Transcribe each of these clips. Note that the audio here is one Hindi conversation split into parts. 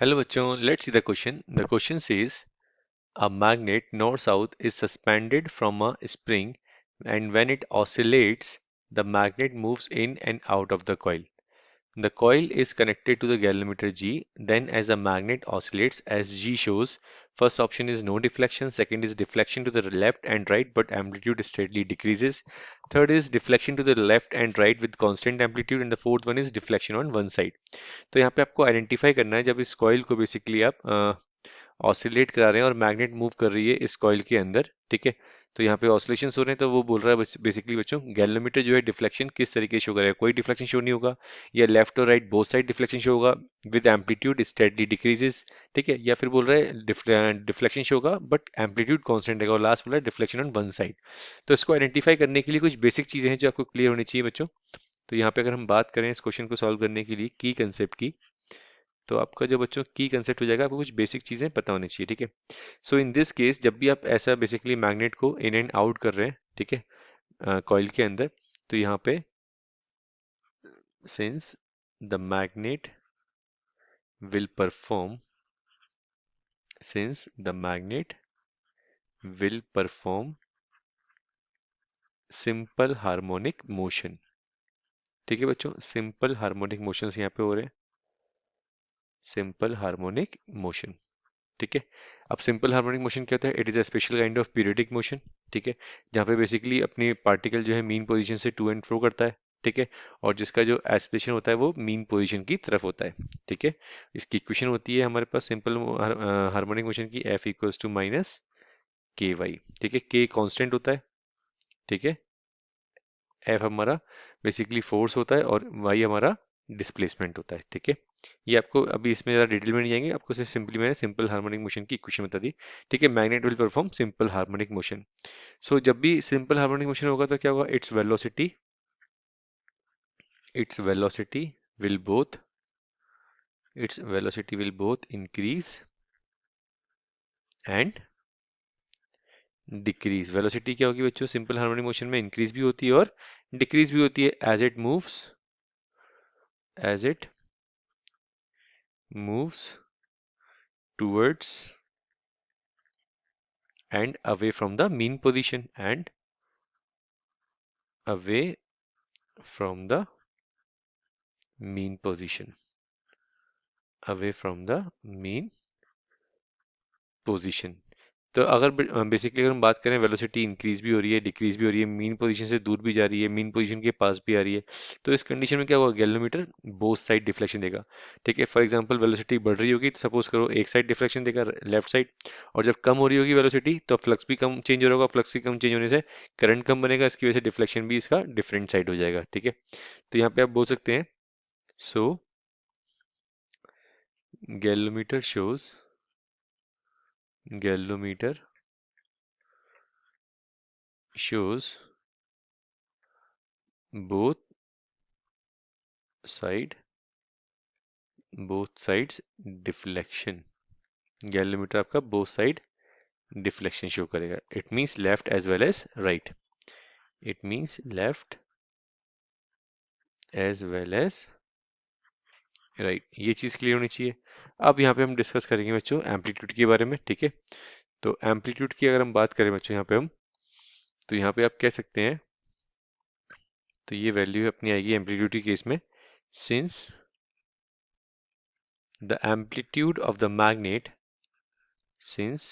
Hello bachon, let's see the question. The question says a magnet north-south is suspended from a spring and when it oscillates, the magnet moves in and out of the coil. The coil is connected to the galvanometer G. Then as the magnet oscillates as G shows, first option is no deflection, second is deflection to the left and right but amplitude steadily decreases. Third is deflection to the left and right with constant amplitude and the fourth one is deflection on one side. तो यहाँ पे आपको आइडेंटिफाई करना है जब इस कॉइल को बेसिकली आप ऑसिलेट करा रहे हैं और मैग्नेट मूव कर रही है इस कॉइल के अंदर, ठीक है। तो यहाँ पे ऑसिलेशंस हो रहे हैं तो वो बोल रहा है बेसिकली बच्चों गैलोमीटर जो है डिफ्लेक्शन किस तरीके से शो करेगा, कोई डिफ्लेक्शन शो नहीं होगा, या लेफ्ट और right both side deflection show होगा विद एम्पलीट्यूड स्टेडली डिक्रीजेस, ठीक है, या फिर बोल रहा है डिफ्लेक्शन शो होगा बट एम्पलीट्यूड कांस्टेंट रहेगा और लास्ट बोल रहा है डिफ्लेक्शन ऑन वन साइड। तो इसको आइडेंटिफाई करने के लिए कुछ बेसिक चीजें हैं जो आपको क्लियर होनी चाहिए बच्चों। तो यहाँ पे अगर हम बात करें इस क्वेश्चन को सॉल्व करने के लिए की कंसेप्ट की, तो आपका जो बच्चों की कंसेप्ट हो जाएगा, आपको कुछ बेसिक चीजें पता होनी चाहिए, ठीक है। सो इन दिस केस जब भी आप ऐसा बेसिकली मैग्नेट को इन एंड आउट कर रहे हैं, ठीक है, कॉइल के अंदर, तो यहाँ पे since the magnet will perform since the magnet will perform simple harmonic motion, ठीक है बच्चों, सिंपल हार्मोनिक मोशंस यहाँ पे हो रहे हैं, सिंपल हार्मोनिक मोशन, ठीक है। अब सिंपल हार्मोनिक मोशन क्या होता है? It is a special kind of periodic motion, ठीक है, जहाँ पे बेसिकली अपनी पार्टिकल जो है मीन पोजीशन से टू एंड फ्रो करता है, ठीक है, और जिसका जो एक्सेलरेशन होता है वो मीन पोजीशन की तरफ होता है, ठीक है। इसकी इक्वेशन होती है हमारे पास सिंपल हार्मोनिक मोशन की एफ इक्वल्स टू माइनस के वाई, ठीक है, के कांस्टेंट होता है, ठीक है, एफ हमारा बेसिकली फोर्स होता है और वाई हमारा डिस्प्लेसमेंट होता है, ठीक है। ये आपको अभी इसमें ज़्यादा डिटेल में नहीं जाएंगे, आपको सिर्फ सिंपली मैंने सिंपल हार्मोनिक मोशन की इक्वेशन बता दी, ठीक है। Magnet will perform simple harmonic motion. So जब भी सिंपल हार्मोनिक मोशन होगा तो क्या होगा? Its velocity will both its velocity will both increase and decrease. Velocity क्या होगी बच्चों? सिंपल हार्मोनिक मोशन में इंक्रीज भी होती है और डिक्रीज भी होती है as it moves towards and away from the mean position and away from the mean position away from the mean position। तो अगर बेसिकली अगर हम बात करें वेलोसिटी इंक्रीज भी हो रही है डिक्रीज भी हो रही है, मीन पोजीशन से दूर भी जा रही है, मीन पोजीशन के पास भी आ रही है, तो इस कंडीशन में क्या होगा? गैल्वेनोमीटर बोथ साइड डिफ्लेक्शन देगा, ठीक है। फॉर एग्जांपल वेलोसिटी बढ़ रही होगी तो सपोज करो एक साइड डिफ्लेक्शन देगा लेफ्ट साइड, और जब कम हो रही होगी वेलोसिटी तो फ्लक्स भी कम चेंज हो रहा होगा, फ्लक्स भी कम चेंज होने से करंट कम बनेगा, इसकी वजह से डिफ्लेक्शन भी इसका डिफरेंट साइड हो जाएगा, ठीक है। तो यहाँ पे आप बोल सकते हैं so galvanometer shows galvanometer shows both side both sides deflection। Galvanometer आपका both side deflection शो करेगा। It means left as well as right it means left as well as right. ये चीज क्लियर होनी चाहिए। अब यहाँ पे हम डिस्कस करेंगे बच्चों एम्पलीट्यूड के बारे में, ठीक है। तो एम्पलीट्यूड की अगर हम बात करें बच्चों यहाँ पे हम, तो यहाँ पे आप कह सकते हैं, तो ये वैल्यू अपनी आएगी एम्पलीट्यूड के केस में, since the amplitude of the magnet since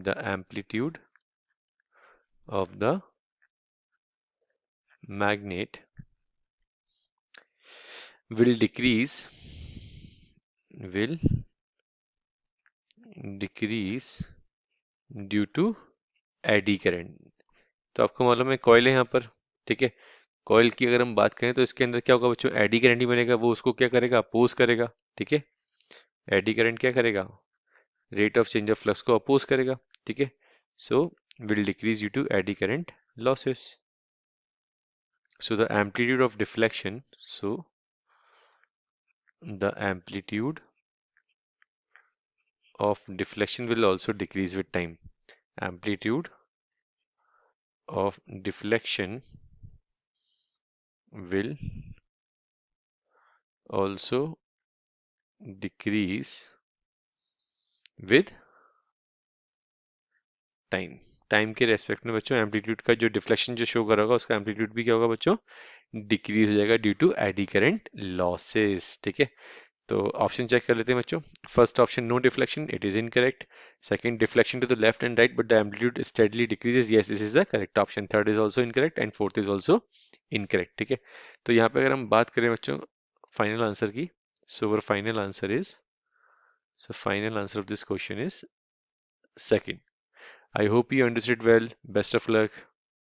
the amplitude of the magnet will will decrease due to eddy current. तो आपको मालूम है कॉइल है यहाँ पर, ठीक है। कॉइल की अगर हम बात करें तो इसके अंदर क्या होगा बच्चों? एडी करंट ही बनेगा, वो उसको क्या करेगा? अपोज करेगा, ठीक है। एडी करंट क्या करेगा? Rate of change of flux को अपोज करेगा, ठीक है। So will decrease due to eddy current losses. So the amplitude of deflection, so the amplitude of deflection will also decrease with time. Amplitude of deflection will also decrease with time. Time के रेस्पेक्ट में बच्चों एम्पलीट्यूड का जो डिफ्लेक्शन जो शो कर रहा होगा उसका एम्पलीट्यूड भी क्या होगा बच्चों, डिक्रीज हो जाएगा due to eddy current losses. ठीक है, तो ऑप्शन चेक कर लेते हैं बच्चों। First option no deflection, it is incorrect. Second deflection to the left and right but the amplitude steadily decreases, yes this is the correct option. Third is also incorrect and fourth is also incorrect. ठीक है, तो यहाँ पे अगर हम बात करें बच्चों फाइनल आंसर की, so our final answer is, so final answer of this question is second. I hope you understood well. Best of luck.